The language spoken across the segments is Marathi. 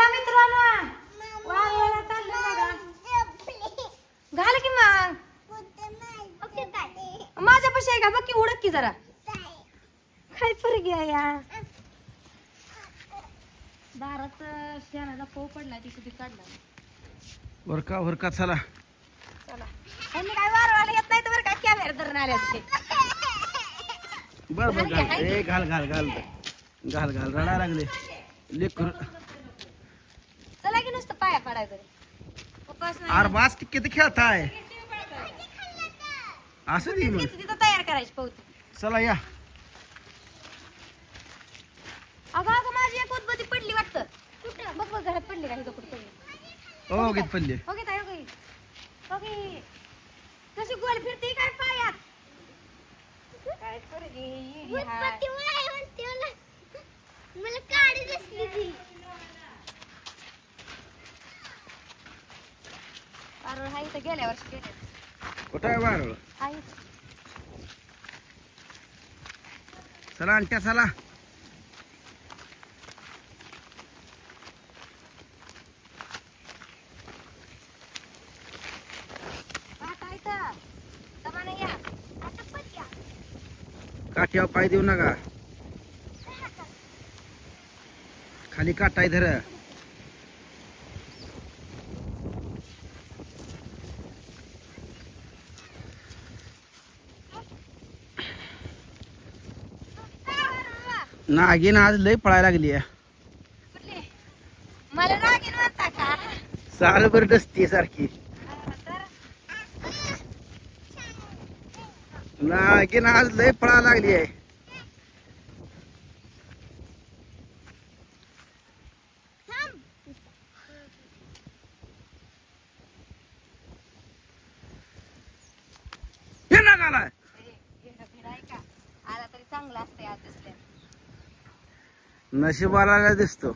बघा मित्रांनो, वाळवायला चाललं बघा. घाल की मग. माझ्यापाशी आहे का बघ की, उडक की जरा. काय फरक आहे या दारात शेणाचा पोव पडला ती किती काढला. वर का चला चला ह्यांनी काय वारवायला येत नाही तर बरं काय कॅमेरा धरून आले होते. बर घाल रडायला लागले लेकर. चला की नुसतं पाया पडायचं उपास नाही. अरे बास किती खेळताय असं दे मग. तिथं तयार करायची पावती. चला या. अगं अगं माझी एक उदबत्ती पडली वाटतं. बघ बघ घरात पडली का इथं कुठं पडली. हो घेत पडले. ओके ताई ओके ओके. कशी गोल फिरते काय पायात. काय पोरगी मला काढी दिसली ती. अरे हा इथं गेल्या वर्षी गेले. कुठं आहे वारळ. आहे चला आणत्या चला. काठ्यावर पाय देऊ नका. खाली काटाय धर. नागिन आज लय पळायला लागली. मला नागिन म्हणता का. सार बर डसती सारखी. नागिन आज लय पळायला लागली आहे. आला तरी चांगला असते आज दिसले. नशिबाला दिसतो.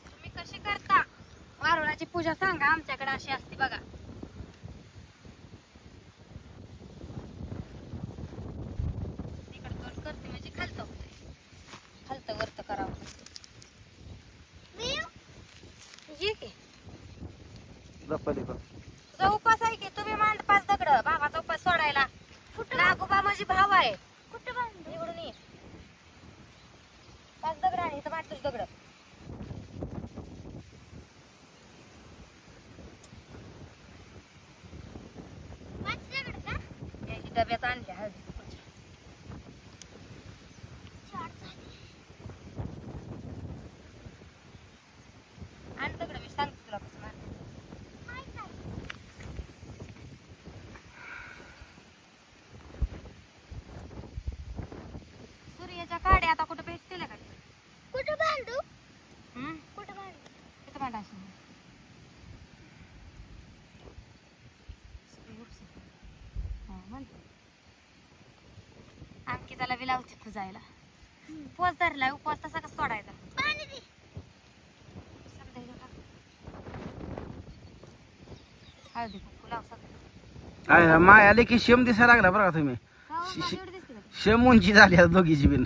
तुम्ही कशी करता वारुळाची पूजा सांगा. आमच्याकडे अशी असते बघा. इकडे दोन करते म्हणजे खालतं होते. खालतं वरत करावं. ये की तुझा उपास आहे की. तुम्ही मांड 5 दगड भावाचा उपास सोडायला. नागोबा माझी भाव आहे. कुठं निवडून ये. 5 दगड आणि इथं मांड तुझी दगड. डब्यात आणल्या हळदी कुंकूच्या. आण दगड मी सांगते तुला कसं मारायचं. सूर्याच्या काड्या आता कुठं भेटतील का. कुठं बांधू. कुठं बांध. इथं बांधा अशी. आणखी त्याला बी लावते खुजायला. उपवास धरलाय. उपवास तसा कसं सोडायचा. हळदी कुंकू लाव सगळं. माय आले की शेम दिसायला लागला बरं का तुम्ही. शेम उंची झाली आता दोघीची बिन.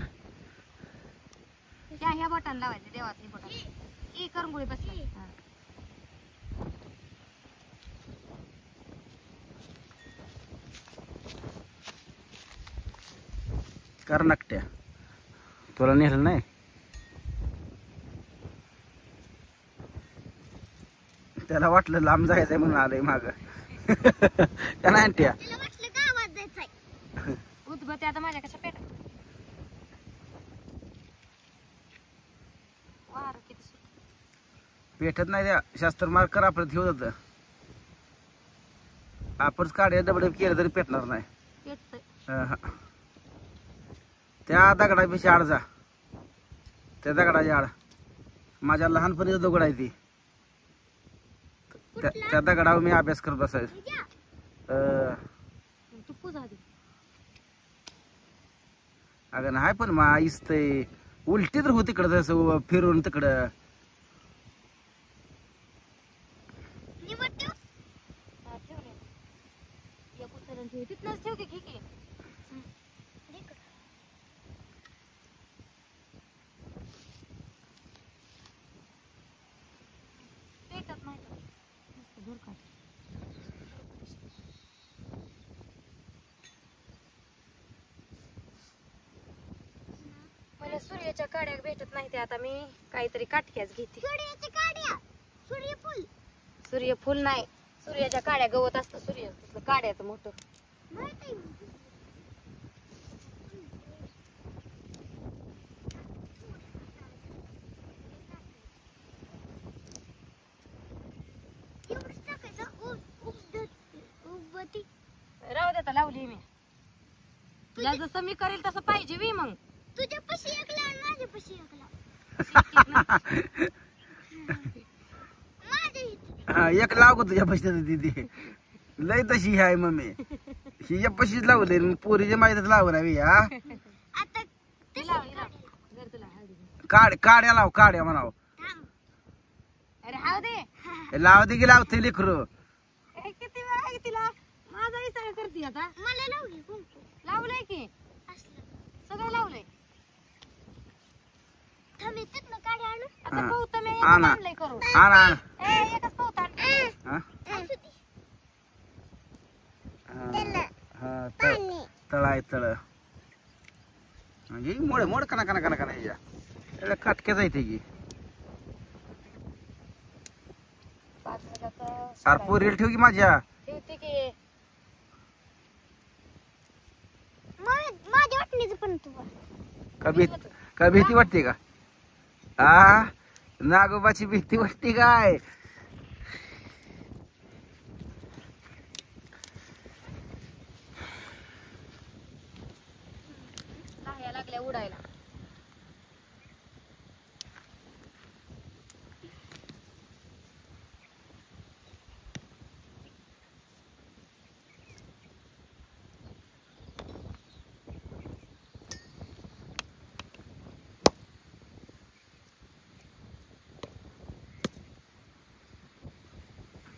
ह्या बटन लावायचे देवाचं बटन. ई करंगुळी बसली. कर नकट्या. तुला नेलं नाही. त्याला वाटलं लांब जायचंय म्हणून आलंय माग. का नाही आणत्या. उदबत्ती आता माझ्या कशा पेट. वार किती पेटत नाही त्या. शास्त्र मार कर आपलं ठेवत होत. आपणच काढे डबडब केलं तरी पेटणार नाही. पेटतंय. त्या दगडापेशी आड जा. त्या दगडाची आड माझ्या लहानपणी दगड आहे ती. त्या दगडावर मी अभ्यास करत बसायचो. तू पूजा दे. अगं नाही पण मा इस्तय उलटी तर हो तिकडं तसं फिरून तिकडं. ठेवले ठेव तिथनच ठेव की घे की पेटत नाही का? मस्त धूर काढ. मला सूर्याच्या काड्या भेटत नाही ते आता मी काहीतरी काटक्याच घेते. सूर्याच्या काड्या, सूर्यफूल. सूर्यफूल नाही, सूर्याच्या काड्या गवत असतं सूर्य तसलं काड्याचं मोठं. माहित आहे. एवढंच टाकायचं. उबती. राहू देता लावली मी. तुला जसं मी करेल तसं पाहिजे वी मग. तुझ्या पशी एक लाव, माझ्या पशी एक लाव. माझ्या इथे. हा एक लाव का तुझ्या पशी दिदी लय तशी आहे मम्मी हिच्या पशीच लावले पोरीच्या माहितीच लावून हवी हा आता हे लाव, हे लाव. जर तुला हळदी घे. काड्या लाव काड्या म्हणाव थांब. अरे हाव दे. लाव दे की लावते लेकरू ए, किती वेळ आहे तिला माझा इसारा करते आता. मला लावली कुंकू. लावलंय की असलं. सगळं लावलंय. थांब येतात ना काड्या आणू. आता हा. पाहतो मी आणा. आणलंय करू. आणा एकच पाहता हा असू दे. हा तळ आहे तळ म्हणजे मोड मोड कना कना कना कना ह्याच्या काटक्याच आहे ते की 5 मिनिटाचं अरे पोरीला ठेव की माझ्या ठेवते की. माझ्या वाटणीचं पण तू का भीती वाटते का आ नागोबाची भीती वाटते काय लाह्या लागल्या उडायला.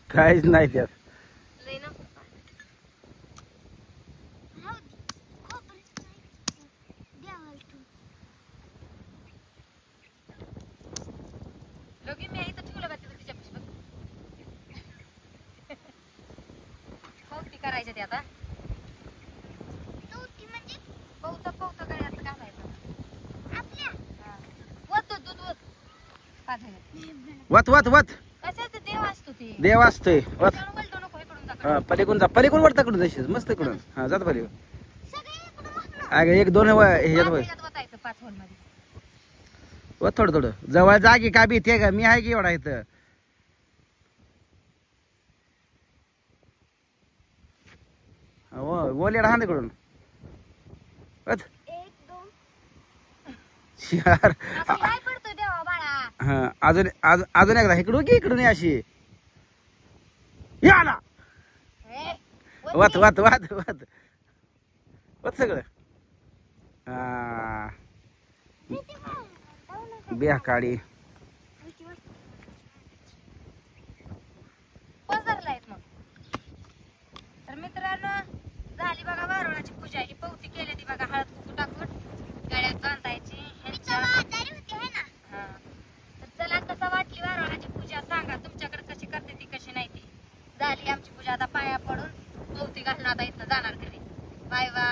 काहीच नाही त्यात लय ना राहू दे. खोबरंच नाही. देवाला ठेवू. लोकी मी इथं ठेवलं का तिथं तिच्यापाशी बघ. पावती करायच्या ते आता. तू म्हणजे पावता गळ्यात घालायचं. आपल्या हा. वत दूध वत. पाजायला. वत वत वत कशाचं देव असतो ते. देव असतोय वत इकडून वळतो नको इकडून जा. हा पलीकडून जा पलीकडून वरता कडून तशीच मस्त कडून हा जात पलीकडून सगळे इकडं बघ ना. अगं एक दोन ह्याच्यात वय ह्याच्यात वतायचं 5 होल मध्ये. वत थोडं थोडं जवळ जा की काय भीती आहे का मी आहे की एवढा इथं ओलेडा हा तिकडून वत 1 2 चार असं काय पडतोय देवा बाळा. हा अजून अजून एकदा इकडून की इकडून ये अशी या ना ए, वत वत वत वत वत सगळं हा भीती वाटते. बिया काढी भीती वाटते. पसरलायत मग. तर मित्रांनो झाली बघा वारुळाची पूजा. ही पवती केली ती बघा हळद कुकू टाकून गळ्यात बांधायची. मी तेव्हा आजारी होते है ना. हा. तर चला कसा वाटली वारुळाची पूजा सांगा तुमच्याकडे कशी करते ती कशी नाही ती. झाली आमची पूजा आता पाया पडून पवती घालून आता इथं जाणार घरी. Bye bye.